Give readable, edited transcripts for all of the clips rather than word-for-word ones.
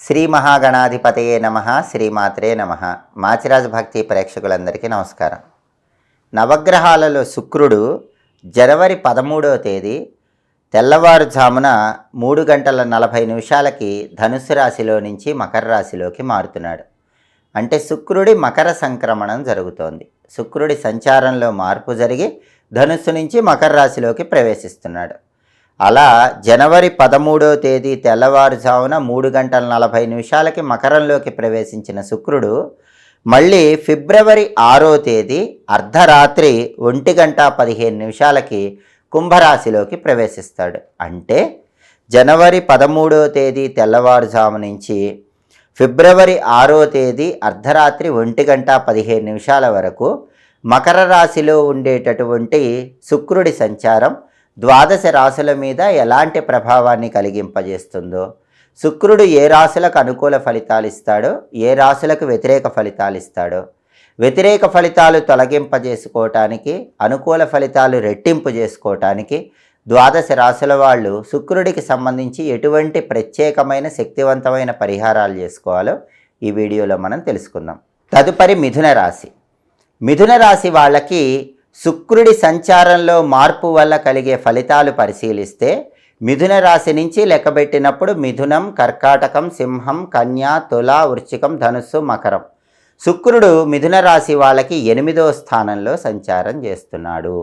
శ్రీ మహాగణాధిపతయే నమః. శ్రీమాత్రే నమః. మాచిరాజు భక్తి ప్రేక్షకులందరికీ నమస్కారం. నవగ్రహాలలో శుక్రుడు జనవరి 13వ తేదీ తెల్లవారుజామున 3:40 ధనుస్సు రాశిలో నుంచి మకర రాశిలోకి మారుతున్నాడు. అంటే శుక్రుడి మకర సంక్రమణం జరుగుతోంది. శుక్రుడి సంచారంలో మార్పు జరిగి ధనుస్సు నుంచి మకర రాశిలోకి ప్రవేశిస్తున్నాడు. అలా జనవరి 13వ తేదీ తెల్లవారుజామున 3:40 మకరంలోకి ప్రవేశించిన శుక్రుడు మళ్ళీ ఫిబ్రవరి 6వ తేదీ అర్ధరాత్రి 1:15 కుంభరాశిలోకి ప్రవేశిస్తాడు. అంటే జనవరి 13వ తేదీ తెల్లవారుజాము నుంచి ఫిబ్రవరి 6వ తేదీ అర్ధరాత్రి 1:15 వరకు మకర రాశిలో ఉండేటటువంటి శుక్రుడి సంచారం ద్వాదశ రాశుల మీద ఎలాంటి ప్రభావాన్ని కలిగింపజేస్తుందో, శుక్రుడు ఏ రాశులకు అనుకూల ఫలితాలు ఇస్తాడో, ఏ రాశులకు వ్యతిరేక ఫలితాలు ఇస్తాడో, వ్యతిరేక ఫలితాలు తొలగింపజేసుకోవటానికి, అనుకూల ఫలితాలు రెట్టింపు చేసుకోవటానికి ద్వాదశ రాశుల వాళ్ళు శుక్రుడికి సంబంధించి ఎటువంటి ప్రత్యేకమైన శక్తివంతమైన పరిహారాలు చేసుకోవాలో ఈ వీడియోలో మనం తెలుసుకుందాం. తదుపరి మిథున రాశి. మిథున రాశి వాళ్ళకి శుక్రుడి సంచారంలో మార్పు వల్ల కలిగే ఫలితాలు పరిశీలిస్తే మిథున రాశి నుంచి లెక్కబెట్టినప్పుడు మిథునం, కర్కాటకం, సింహం, కన్య, తుల, వృశ్చికం, ధనుస్సు, మకరం. శుక్రుడు మిథున రాశి వాళ్ళకి 8వ స్థానంలో సంచారం చేస్తున్నాడు.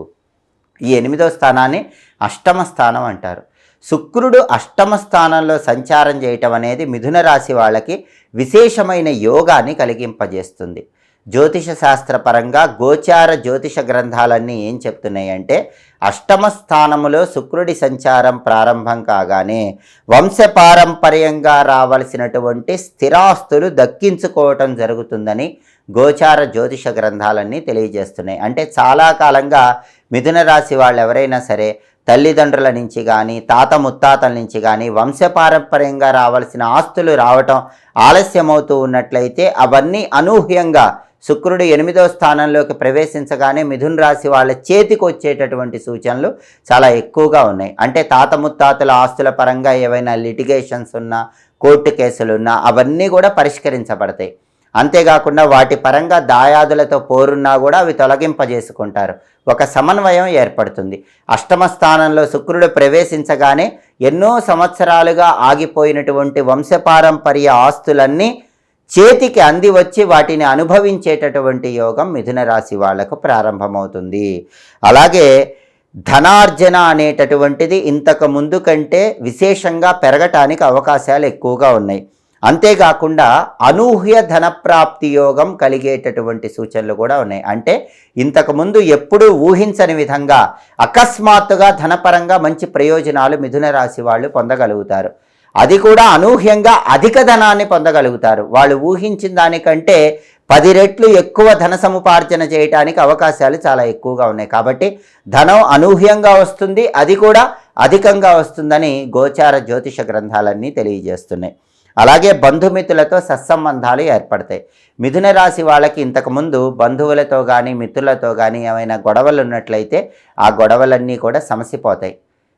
ఈ 8వ స్థానాన్ని అష్టమ స్థానం అంటారు. శుక్రుడు అష్టమ స్థానంలో సంచారం చేయటం అనేది మిథున రాశి వాళ్ళకి విశేషమైన యోగాన్ని కలిగింపజేస్తుంది. జ్యోతిష శాస్త్రపరంగా గోచార జ్యోతిష గ్రంథాలన్నీ ఏం చెప్తున్నాయంటే అష్టమ స్థానములో శుక్రుడి సంచారం ప్రారంభం కాగానే వంశపారంపర్యంగా రావలసినటువంటి స్థిరాస్తులు దక్కించుకోవటం జరుగుతుందని గోచార జ్యోతిష గ్రంథాలన్నీ తెలియజేస్తున్నాయి. అంటే చాలా కాలంగా మిథున రాశి వాళ్ళు ఎవరైనా సరే తల్లిదండ్రుల నుంచి కానీ తాత ముత్తాతల నుంచి కానీ వంశపారంపర్యంగా రావాల్సిన ఆస్తులు రావటం ఆలస్యమవుతూ ఉన్నట్లయితే అవన్నీ అనూహ్యంగా శుక్రుడు 8వ స్థానంలోకి ప్రవేశించగానే మిథున రాశి వాళ్ళ చేతికి వచ్చేటటువంటి సూచనలు చాలా ఎక్కువగా ఉన్నాయి. అంటే తాత ముత్తాతల ఆస్తుల పరంగా ఏవైనా లిటిగేషన్స్ ఉన్నా, కోర్టు కేసులు ఉన్నా అవన్నీ కూడా పరిష్కరించబడతాయి. అంతేకాకుండా వాటి పరంగా దాయాదులతో పోరున్నా కూడా అవి తొలగింపజేసుకుంటారు. ఒక సమన్వయం ఏర్పడుతుంది. అష్టమ స్థానంలో శుక్రుడు ప్రవేశించగానే ఎన్నో సంవత్సరాలుగా ఆగిపోయినటువంటి వంశపారంపర్య ఆస్తులన్నీ చేతికి అంది వచ్చి వాటిని అనుభవించేటటువంటి యోగం మిథున రాశి వాళ్లకు ప్రారంభమవుతుంది. అలాగే ధనార్జన అనేటటువంటిది ఇంతకు ముందు కంటే విశేషంగా పెరగటానికి అవకాశాలు ఎక్కువగా ఉన్నాయి. అంతేకాకుండా అనూహ్య ధనప్రాప్తి యోగం కలిగేటటువంటి సూచనలు కూడా ఉన్నాయి. అంటే ఇంతకుముందు ఎప్పుడూ ఊహించని విధంగా అకస్మాత్తుగా ధనపరంగా మంచి ప్రయోజనాలు మిథున రాశి వాళ్ళు పొందగలుగుతారు. అది కూడా అనూహ్యంగా అధిక ధనాన్ని పొందగలుగుతారు. వాళ్ళు ఊహించిన దానికంటే 10 రెట్లు ఎక్కువ ధన సముపార్జన చేయడానికి అవకాశాలు చాలా ఎక్కువగా ఉన్నాయి. కాబట్టి ధనం అనూహ్యంగా వస్తుంది, అది కూడా అధికంగా వస్తుందని గోచార జ్యోతిష గ్రంథాలన్నీ తెలియజేస్తున్నాయి. అలాగే బంధుమిత్రులతో సత్సంబంధాలు ఏర్పడతాయి. మిథున రాశి వాళ్ళకి ఇంతకుముందు బంధువులతో కానీ మిత్రులతో కానీ ఏమైనా గొడవలు ఉన్నట్లయితే ఆ గొడవలన్నీ కూడా సమసిపోతాయి.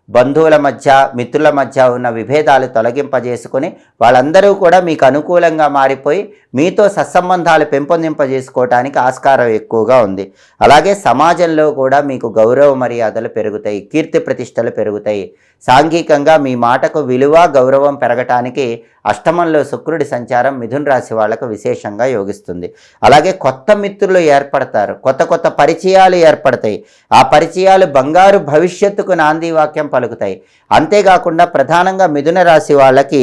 బంధువుల మధ్య మిత్రుల మధ్య ఉన్న విభేదాలు తొలగింపజేసుకొని వాళ్ళందరూ కూడా మీకు అనుకూలంగా మారిపోయి మీతో సత్సంబంధాలు పెంపొందింపజేసుకోవటానికి ఆస్కారం ఎక్కువగా ఉంది. అలాగే సమాజంలో కూడా మీకు గౌరవ మర్యాదలు పెరుగుతాయి, కీర్తి ప్రతిష్టలు పెరుగుతాయి. సాంఘికంగా మీ మాటకు విలువ గౌరవం పెరగటానికి అష్టమంలో శుక్రుడి సంచారం మిథున రాశి వాళ్లకు విశేషంగా యోగిస్తుంది. అలాగే కొత్త మిత్రులు ఏర్పడతారు, కొత్త కొత్త పరిచయాలు ఏర్పడతాయి. ఆ పరిచయాలు బంగారు భవిష్యత్తుకు నాంది వాక్యం పలుకుతాయి. అంతేకాకుండా ప్రధానంగా మిథున రాశి వాళ్ళకి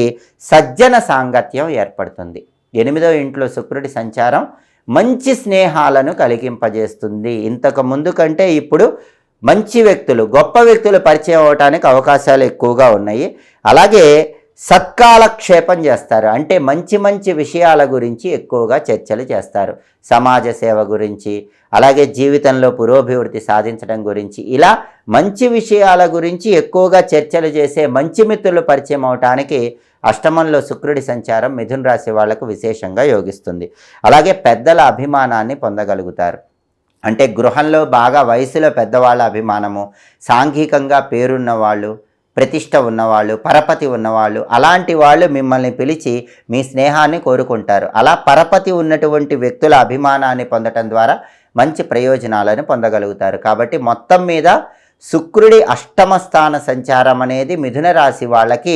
సజ్జన సాంగత్యం ఏర్పడుతుంది. 8వ ఇంట్లో శుక్రుడి సంచారం మంచి స్నేహాలను కలిగింపజేస్తుంది. ఇంతకు ముందు కంటే ఇప్పుడు మంచి వ్యక్తులు, గొప్ప వ్యక్తులు పరిచయం అవడానికి అవకాశాలు ఎక్కువగా ఉన్నాయి. అలాగే సత్కాలక్షేపం చేస్తారు. అంటే మంచి మంచి విషయాల గురించి ఎక్కువగా చర్చలు చేస్తారు. సమాజ సేవ గురించి, అలాగే జీవితంలో పురోభివృద్ధి సాధించడం గురించి, ఇలా మంచి విషయాల గురించి ఎక్కువగా చర్చలు చేసే మంచి మిత్రులు పరిచయం అవటానికి అష్టమంలో శుక్రుడి సంచారం మిథున రాశి వాళ్లకు విశేషంగా యోగిస్తుంది. అలాగే పెద్దల అభిమానాన్ని పొందగలుగుతారు. అంటే గృహంలో బాగా వయసులో పెద్దవాళ్ళ అభిమానము, సాంఘికంగా పేరున్న వాళ్ళు, ప్రతిష్ట ఉన్నవాళ్ళు, పరపతి ఉన్నవాళ్ళు, అలాంటి వాళ్ళు మిమ్మల్ని పిలిచి మీ స్నేహాన్ని కోరుకుంటారు. అలా పరపతి ఉన్నటువంటి వ్యక్తుల అభిమానాన్ని పొందటం ద్వారా మంచి ప్రయోజనాలను పొందగలుగుతారు. కాబట్టి మొత్తం మీద శుక్రుడి అష్టమ స్థాన సంచారం అనేది మిథున రాశి వాళ్ళకి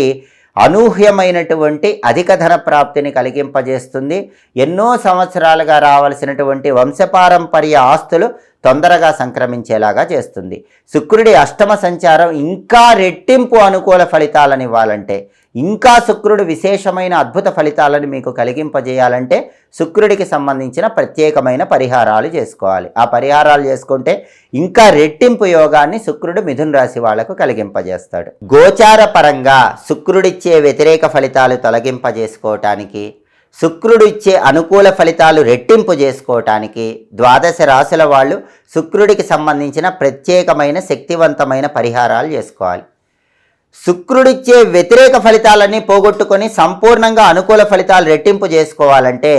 అనూహ్యమైనటువంటి అధిక ధన ప్రాప్తిని కలిగింపజేస్తుంది. ఎన్నో సంవత్సరాలుగా రావాల్సినటువంటి వంశపారంపర్య ఆస్తులు తొందరగా సంక్రమించేలాగా చేస్తుంది. శుక్రుడి అష్టమ సంచారం ఇంకా రెట్టింపు అనుకూల ఫలితాలను ఇవ్వాలంటే, ఇంకా శుక్రుడు విశేషమైన అద్భుత ఫలితాలను మీకు కలిగింపజేయాలంటే శుక్రుడికి సంబంధించిన ప్రత్యేకమైన పరిహారాలు చేసుకోవాలి. ఆ పరిహారాలు చేసుకుంటే ఇంకా రెట్టింపు యోగాన్ని శుక్రుడు మిథున రాశి వాళ్లకు కలిగింపజేస్తాడు. గోచార పరంగా శుక్రుడిచ్చే వ్యతిరేక ఫలితాలు తొలగింపజేసుకోవటానికి, శుక్రుడు ఇచ్చే అనుకూల ఫలితాలు రెట్టింపు చేసుకోవటానికి ద్వాదశ రాశుల వాళ్ళు శుక్రుడికి సంబంధించిన ప్రత్యేకమైన శక్తివంతమైన పరిహారాలు చేసుకోవాలి. శుక్రుడిచ్చే వ్యతిరేక ఫలితాలన్నీ పోగొట్టుకొని సంపూర్ణంగా అనుకూల ఫలితాలు రెట్టింపు చేసుకోవాలంటే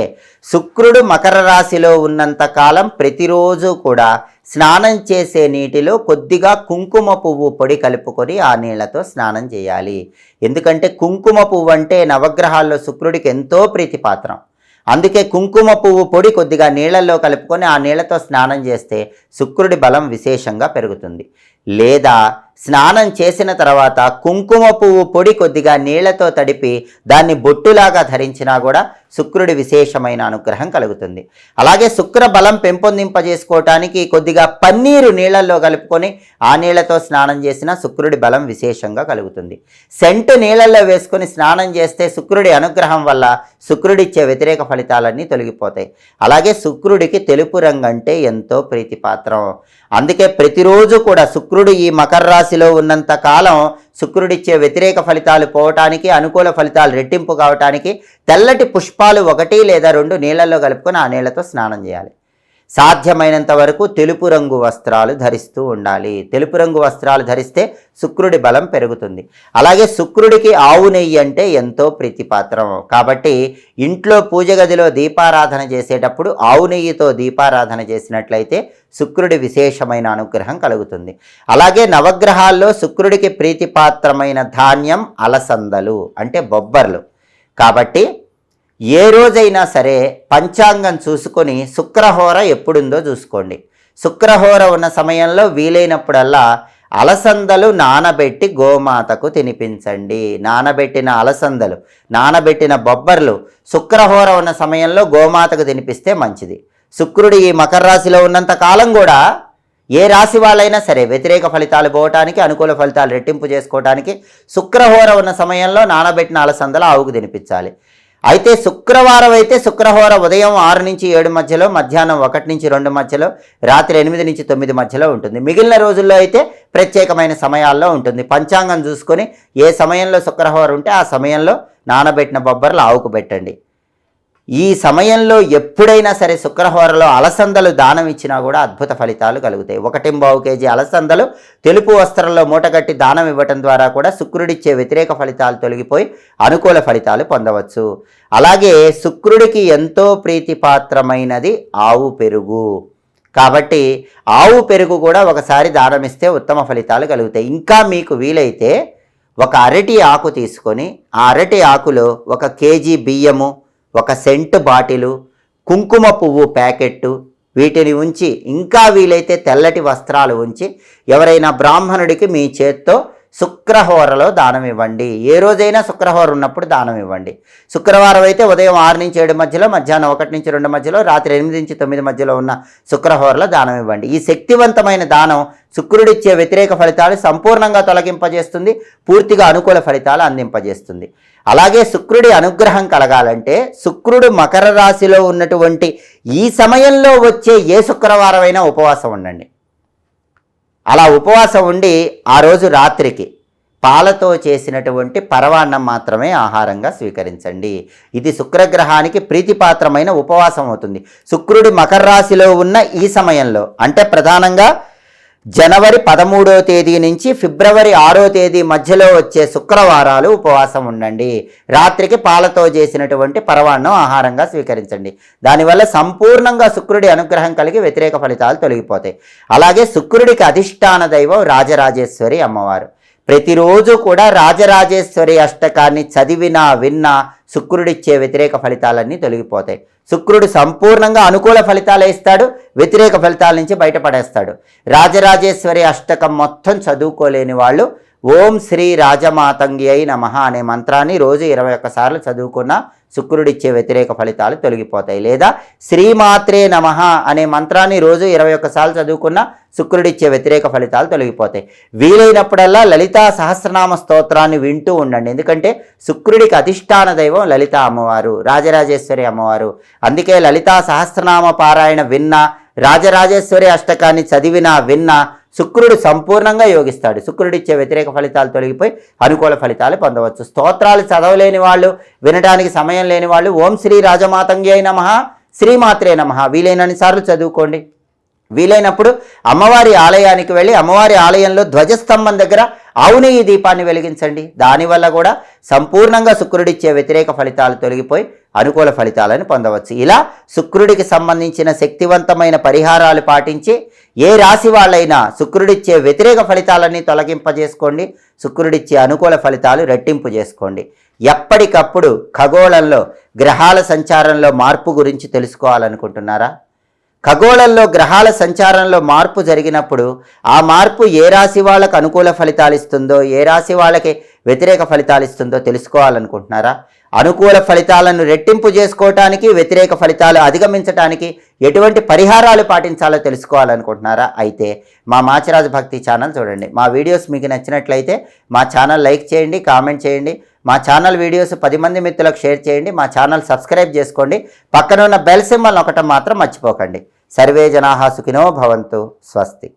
శుక్రుడు మకర రాశిలో ఉన్నంత కాలం ప్రతిరోజు కూడా స్నానం చేసే నీటిలో కొద్దిగా కుంకుమ పువ్వు పొడి కలుపుకొని ఆ నీళ్లతో స్నానం చేయాలి. ఎందుకంటే కుంకుమ పువ్వు అంటే నవగ్రహాల్లో శుక్రుడికి ఎంతో ప్రీతిపాత్రం. అందుకే కుంకుమ పువ్వు పొడి కొద్దిగా నీళ్లలో కలుపుకొని ఆ నీళ్లతో స్నానం చేస్తే శుక్రుడి బలం విశేషంగా పెరుగుతుంది. లేదా స్నానం చేసిన తర్వాత కుంకుమ పువ్వు పొడి కొద్దిగా నీళ్లతో తడిపి దాన్ని బొట్టులాగా ధరించినా కూడా శుక్రుడి విశేషమైన అనుగ్రహం కలుగుతుంది. అలాగే శుక్ర బలం పెంపొందింపజేసుకోవటానికి కొద్దిగా పన్నీరు నీళ్లలో కలుపుకొని ఆ నీళ్లతో స్నానం చేసినా శుక్రుడి బలం విశేషంగా కలుగుతుంది. సెంటు నీళ్లలో వేసుకొని స్నానం చేస్తే శుక్రుడి అనుగ్రహం వల్ల శుక్రుడిచ్చే వ్యతిరేక ఫలితాలన్నీ తొలగిపోతాయి. అలాగే శుక్రుడికి తెలుపు రంగు అంటే ఎంతో ప్రీతిపాత్రం. అందుకే ప్రతిరోజు కూడా శుక్రుడు ఈ మకర రాశిలో ఉన్నంత కాలం శుక్రుడిచ్చే వ్యతిరేక ఫలితాలు పోవటానికి, అనుకూల ఫలితాలు రెట్టింపు కావటానికి తెల్లటి పుష్పాలు 1 లేదా 2 నీళ్లలో కలుపుకొని ఆ నీళ్లతో స్నానం చేయాలి. సాధ్యమైనంత వరకు తెలుపు రంగు వస్త్రాలు ధరిస్తూ ఉండాలి. తెలుపు రంగు వస్త్రాలు ధరిస్తే శుక్రుడి బలం పెరుగుతుంది. అలాగే శుక్రుడికి ఆవు నెయ్యి అంటే ఎంతో ప్రీతిపాత్రం. కాబట్టి ఇంట్లో పూజ గదిలో దీపారాధన చేసేటప్పుడు ఆవు నెయ్యితో దీపారాధన చేసినట్లయితే శుక్రుడి విశేషమైన అనుగ్రహం కలుగుతుంది. అలాగే నవగ్రహాల్లో శుక్రుడికి ప్రీతిపాత్రమైన ధాన్యం అలసందలు అంటే బొబ్బర్లు. కాబట్టి ఏ రోజైనా సరే పంచాంగం చూసుకొని శుక్రహోర ఎప్పుడుందో చూసుకోండి. శుక్రహోర ఉన్న సమయంలో వీలైనప్పుడల్లా అలసందలు నానబెట్టి గోమాతకు తినిపించండి. నానబెట్టిన అలసందలు, నానబెట్టిన బొబ్బర్లు శుక్రహోర ఉన్న సమయంలో గోమాతకు తినిపిస్తే మంచిది. శుక్రుడు ఈ మకర రాశిలో ఉన్నంత కాలం కూడా ఏ రాశి వాళ్ళైనా సరే వ్యతిరేక ఫలితాలు పోవటానికి, అనుకూల ఫలితాలు రెట్టింపు చేసుకోవడానికి శుక్రహోర ఉన్న సమయంలో నానబెట్టిన అలసందలు ఆవుకు తినిపించాలి. అయితే శుక్రవారం అయితే శుక్రహోర ఉదయం 6 నుంచి 7 మధ్యలో, మధ్యాహ్నం 1 నుంచి 2 మధ్యలో, రాత్రి 8 నుంచి 9 మధ్యలో ఉంటుంది. మిగిలిన రోజుల్లో అయితే ప్రత్యేకమైన సమయాల్లో ఉంటుంది. పంచాంగం చూసుకొని ఏ సమయంలో శుక్రహోర ఉంటే ఆ సమయంలో నానబెట్టిన బొబ్బర్లు ఆవుకు పెట్టండి. ఈ సమయంలో ఎప్పుడైనా సరే శుక్రహోరలో అలసందలు దానం ఇచ్చినా కూడా అద్భుత ఫలితాలు కలుగుతాయి. 1.25 కేజీ అలసందలు తెలుపు వస్త్రంలో మూటగట్టి దానం ఇవ్వటం ద్వారా కూడా శుక్రుడిచ్చే వ్యతిరేక ఫలితాలు తొలగిపోయి అనుకూల ఫలితాలు పొందవచ్చు. అలాగే శుక్రుడికి ఎంతో ప్రీతిపాత్రమైనది ఆవు పెరుగు. కాబట్టి ఆవు పెరుగు కూడా ఒకసారి దానమిస్తే ఉత్తమ ఫలితాలు కలుగుతాయి. ఇంకా మీకు వీలైతే ఒక అరటి ఆకు తీసుకొని ఆ అరటి ఆకులో 1 కేజీ బియ్యము, 1 సెంటు బాటిలు, కుంకుమ పువ్వు ప్యాకెట్టు వీటిని ఉంచి, ఇంకా వీలైతే తెల్లటి వస్త్రాలు ఉంచి ఎవరైనా బ్రాహ్మణుడికి మీ చేత్తో శుక్రహోరలో దానం ఇవ్వండి. ఏ రోజైనా శుక్రహోర ఉన్నప్పుడు దానం ఇవ్వండి. శుక్రవారం అయితే ఉదయం 6 నుంచి 7 మధ్యలో, మధ్యాహ్నం 1 నుంచి 2 మధ్యలో, రాత్రి 8 నుంచి 9 మధ్యలో ఉన్న శుక్రహోరలో దానం ఇవ్వండి. ఈ శక్తివంతమైన దానం శుక్రుడిచ్చే వ్యతిరేక ఫలితాలు సంపూర్ణంగా తొలగింపజేస్తుంది, పూర్తిగా అనుకూల ఫలితాలు అందింపజేస్తుంది. అలాగే శుక్రుడి అనుగ్రహం కలగాలంటే శుక్రుడు మకర రాశిలో ఉన్నటువంటి ఈ సమయంలో వచ్చే ఏ శుక్రవారమైనా ఉపవాసం ఉండండి. అలా ఉపవాసం ఉండి ఆ రోజు రాత్రికి పాలతో చేసినటువంటి పరవాన్నం మాత్రమే ఆహారంగా స్వీకరించండి. ఇది శుక్రగ్రహానికి ప్రీతిపాత్రమైన ఉపవాసం అవుతుంది. శుక్రుడు మకర రాశిలో ఉన్న ఈ సమయంలో అంటే ప్రధానంగా జనవరి 13వ తేదీ నుంచి ఫిబ్రవరి 6వ తేదీ మధ్యలో వచ్చే శుక్రవారాలు ఉపవాసం ఉండండి. రాత్రికి పాలతో చేసినటువంటి పరవాన్నం ఆహారంగా స్వీకరించండి. దానివల్ల సంపూర్ణంగా శుక్రుడి అనుగ్రహం కలిగి వ్యతిరేక ఫలితాలు తొలగిపోతాయి. అలాగే శుక్రుడికి అధిష్టాన దైవం రాజరాజేశ్వరి అమ్మవారు. ప్రతిరోజు కూడా రాజరాజేశ్వరి అష్టకాన్ని చదివినా విన్నా శుక్రుడిచ్చే వ్యతిరేక ఫలితాలన్నీ తొలగిపోతాయి. శుక్రుడు సంపూర్ణంగా అనుకూల ఫలితాలే ఇస్తాడు, వ్యతిరేక ఫలితాల నుంచి బయటపడేస్తాడు. రాజరాజేశ్వరి అష్టకం మొత్తం చదువుకోలేని వాళ్ళు ఓం శ్రీ రాజమాతంగ్యై నమః అనే మంత్రాన్ని రోజు 21 సార్లు చదువుకున్నా శుక్రుడిచ్చే వ్యతిరేక ఫలితాలు తొలగిపోతాయి. లేదా శ్రీమాత్రే నమః అనే మంత్రాన్ని రోజు 21 సార్లు చదువుకున్నా శుక్రుడిచ్చే వ్యతిరేక ఫలితాలు తొలగిపోతాయి. వీలైనప్పుడల్లా లలితా సహస్రనామ స్తోత్రాన్ని వింటూ ఉండండి. ఎందుకంటే శుక్రుడికి అధిష్టాన దైవం లలిత అమ్మవారు, రాజరాజేశ్వరి అమ్మవారు. అందుకే లలితా సహస్రనామ పారాయణ విన్నా, రాజరాజేశ్వరి అష్టకాన్ని చదివినా విన్నా శుక్రుడు సంపూర్ణంగా యోగిస్తాడు. శుక్రుడిచ్చే వ్యతిరేక ఫలితాలు తొలగిపోయి అనుకూల ఫలితాలు పొందవచ్చు. స్తోత్రాలు చదవలేని వాళ్ళు, వినడానికి సమయం లేని వాళ్ళు ఓం శ్రీ రాజమాతంగ్యై నమః, శ్రీమాత్రే నమః వీలైనన్ని సార్లు చదువుకోండి. వీలైనప్పుడు అమ్మవారి ఆలయానికి వెళ్ళి అమ్మవారి ఆలయంలో ధ్వజస్తంభం దగ్గర ఆవు నెయ్యి దీపాన్ని వెలిగించండి. దానివల్ల కూడా సంపూర్ణంగా శుక్రుడిచ్చే వ్యతిరేక ఫలితాలు తొలగిపోయి అనుకూల ఫలితాలను పొందవచ్చు. ఇలా శుక్రుడికి సంబంధించిన శక్తివంతమైన పరిహారాలు పాటించి ఏ రాశి వాళ్ళైనా శుక్రుడిచ్చే వ్యతిరేక ఫలితాలన్నీ తొలగింపజేసుకోండి, శుక్రుడిచ్చే అనుకూల ఫలితాలు రెట్టింపు చేసుకోండి. ఎప్పటికప్పుడు ఖగోళంలో గ్రహాల సంచారంలో మార్పు గురించి తెలుసుకోవాలనుకుంటున్నారా? ఖగోళంలో గ్రహాల సంచారంలో మార్పు జరిగినప్పుడు ఆ మార్పు ఏ రాశి వాళ్ళకు అనుకూల ఫలితాలు ఇస్తుందో, ఏ రాశి వాళ్ళకి వ్యతిరేక ఫలితాలు ఇస్తుందో తెలుసుకోవాలనుకుంటున్నారా? అనుకూల ఫలితాలను రెట్టింపు చేసుకోవటానికి, వ్యతిరేక ఫలితాలు అధిగమించడానికి ఎటువంటి పరిహారాలు పాటించాలో తెలుసుకోవాలనుకుంటున్నారా? అయితే మా మాచిరాజు భక్తి ఛానల్ చూడండి. మా వీడియోస్ మీకు నచ్చినట్లయితే మా ఛానల్ లైక్ చేయండి, కామెంట్ చేయండి. మా ఛానల్ వీడియోస్ 10 మంది మిత్రులకు షేర్ చేయండి. మా ఛానల్ సబ్స్క్రైబ్ చేసుకోండి. పక్కన ఉన్న బెల్ సింబల్ నొక్కటం మాత్రం మర్చిపోకండి. సర్వే జనాః సుఖినో భవంతు. స్వస్తి.